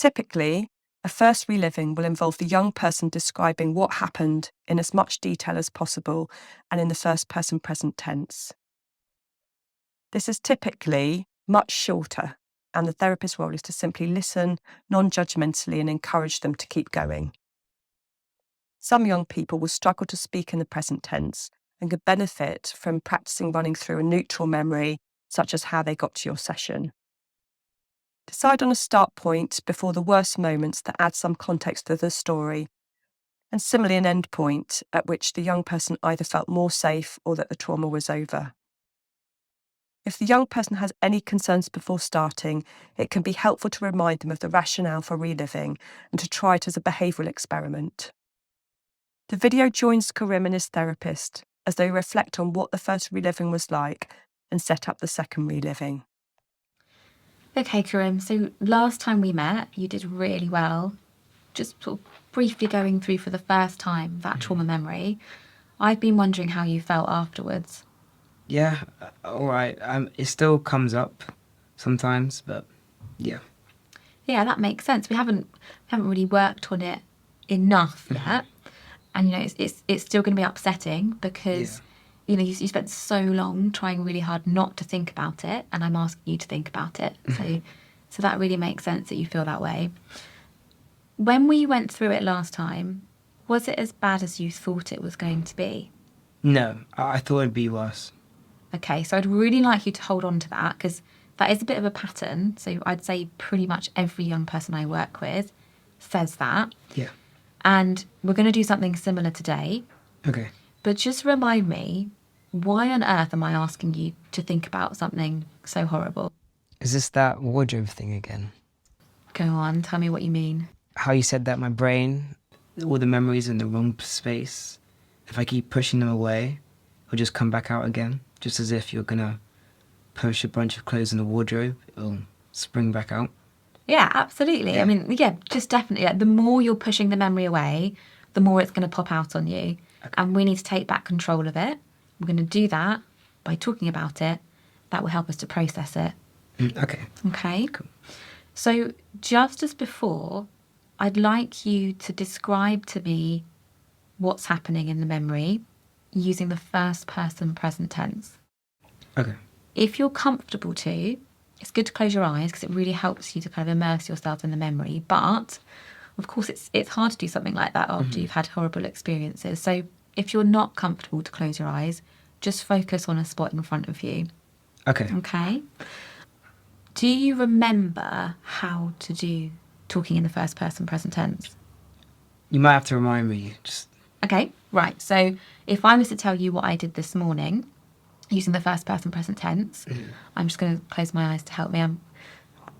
Typically, a first reliving will involve the young person describing what happened in as much detail as possible and in the first person present tense. This is typically much shorter, and the therapist's role is to simply listen non-judgmentally and encourage them to keep going. Some young people will struggle to speak in the present tense and could benefit from practicing running through a neutral memory, such as how they got to your session. Decide on a start point before the worst moments that add some context to the story, and similarly an end point at which the young person either felt more safe or that the trauma was over. If the young person has any concerns before starting, it can be helpful to remind them of the rationale for reliving and to try it as a behavioural experiment. The video joins Karim and his therapist as they reflect on what the first reliving was like and set up the second reliving. Okay, Karim, so last time we met, you did really well. Just sort of briefly going through for the first time that trauma memory. I've been wondering how you felt afterwards. Yeah, all right. It still comes up sometimes, but yeah. Yeah, that makes sense. We haven't really worked on it enough yet, and it's still going to be upsetting because you spent so long trying really hard not to think about it, and I'm asking you to think about it. So that really makes sense that you feel that way. When we went through it last time, was it as bad as you thought it was going to be? No, I thought it'd be worse. Okay, so I'd really like you to hold on to that because that is a bit of a pattern. So I'd say pretty much every young person I work with says that. Yeah. And we're going to do something similar today. Okay. But just remind me, why on earth am I asking you to think about something so horrible? Is this that wardrobe thing again? Go on, tell me what you mean. How you said that my brain, all the memories in the wrong space, if I keep pushing them away, it'll just come back out again. Just as if you're gonna push a bunch of clothes in the wardrobe, it'll spring back out. Yeah, absolutely. Yeah. I mean, yeah, just definitely. Like, the more you're pushing the memory away, the more it's going to pop out on you. Okay. And we need to take back control of it. We're going to do that by talking about it. That will help us to process it. Okay. Okay? Cool. So just as before, I'd like you to describe to me what's happening in the memory using the first person present tense. Okay. If you're comfortable to, it's good to close your eyes because it really helps you to kind of immerse yourself in the memory. But of course, it's hard to do something like that after you've had horrible experiences. So if you're not comfortable to close your eyes, just focus on a spot in front of you. Okay. Okay? Do you remember how to do talking in the first person present tense? You might have to remind me. Just Okay, right. So if I was to tell you what I did this morning using the first person present tense, I'm just going to close my eyes to help me.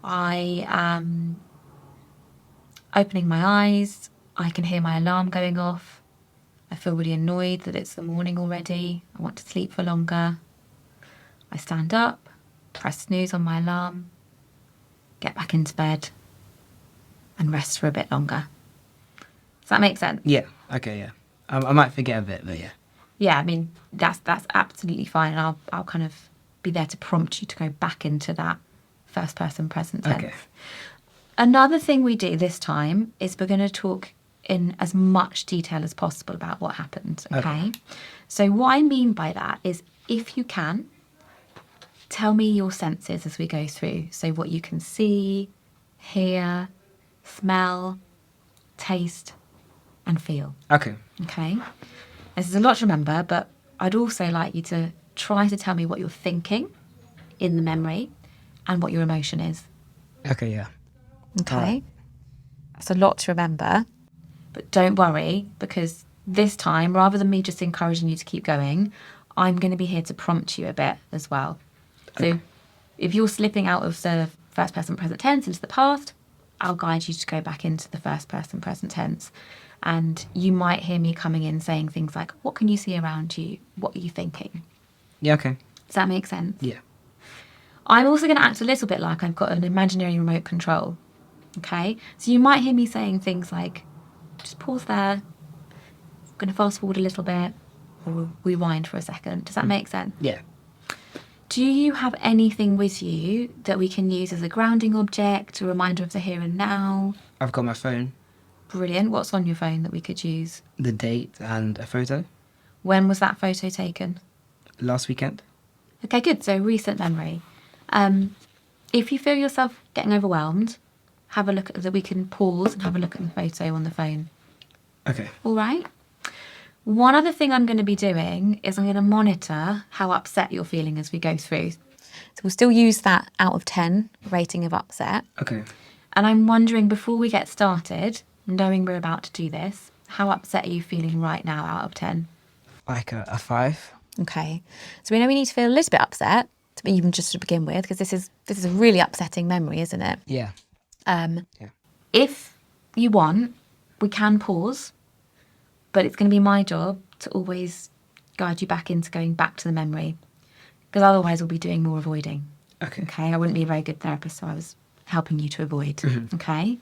I am opening my eyes. I can hear my alarm going off. I feel really annoyed that it's the morning already. I want to sleep for longer. I stand up, press snooze on my alarm, get back into bed and rest for a bit longer. Does that make sense? yeah. Okay. Yeah. I might forget a bit, but yeah. Yeah, I mean, that's absolutely fine. And I'll kind of be there to prompt you to go back into that first person present tense. Okay. Another thing we do this time is we're going to talk in as much detail as possible about what happened, okay? So what I mean by that is, if you can, tell me your senses as we go through. So what you can see, hear, smell, taste, and feel. Okay. Okay? This is a lot to remember, but I'd also like you to try to tell me what you're thinking in the memory and what your emotion is. Okay. Yeah. Okay? Alright. That's a lot to remember, but don't worry, because this time, rather than me just encouraging you to keep going, I'm going to be here to prompt you a bit as well. So if you're slipping out of the first person present tense into the past, I'll guide you to go back into the first person present tense. And you might hear me coming in saying things like, what can you see around you? What are you thinking? Yeah. Okay. Does that make sense? Yeah. I'm also going to act a little bit like I've got an imaginary remote control. Okay? So you might hear me saying things like, just pause there. I'm going to fast forward a little bit. Or rewind for a second. Does that make sense? Yeah. Do you have anything with you that we can use as a grounding object, a reminder of the here and now? I've got my phone, Brilliant. What's on your phone that we could use? the date, and a photo. When was that photo taken? Last weekend. Okay, good. So recent memory. If you feel yourself getting overwhelmed, have a look at that. We can pause and have a look at the photo on the phone. Okay. All right. One other thing I'm going to be doing is I'm going to monitor how upset you're feeling as we go through. So we'll still use that out of 10 rating of upset. Okay. And I'm wondering, before we get started, knowing we're about to do this, how upset are you feeling right now out of 10? Like a 5. Okay. So we know we need to feel a little bit upset, even just to begin with, because this is a really upsetting memory, isn't it? Yeah. If you want, we can pause, but it's going to be my job to always guide you back into going back to the memory, because otherwise we'll be doing more avoiding. Okay. Okay, I wouldn't be a very good therapist, so I was helping you to avoid. Okay.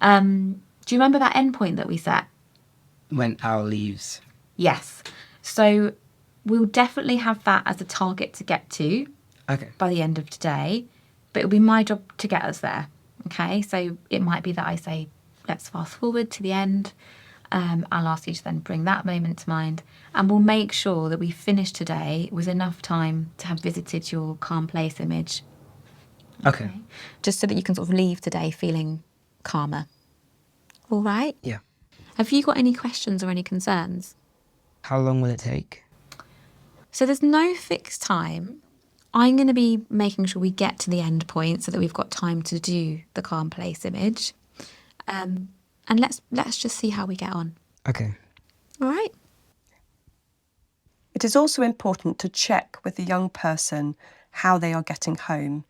Do you remember that endpoint that we set? When Al leaves. Yes. So we'll definitely have that as a target to get to Okay. by the end of today, but it'll be my job to get us there. Okay, so it might be that I say, let's fast forward to the end. I'll ask you to then bring that moment to mind, and we'll make sure that we finish today with enough time to have visited your calm place image. Okay. Just so that you can sort of leave today feeling calmer. All right? Yeah. Have you got any questions or any concerns? How long will it take? So there's no fixed time. I'm going to be making sure we get to the end point so that we've got time to do the calm place image. And let's just see how we get on. Okay. All right? It is also important to check with the young person how they are getting home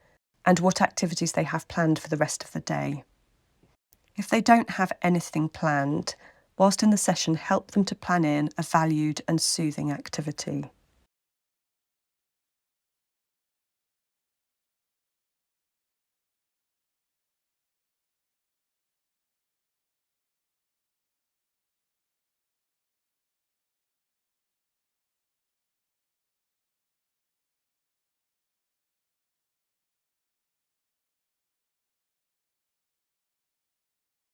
and what activities they have planned for the rest of the day. If they don't have anything planned, whilst in the session, help them to plan in a valued and soothing activity.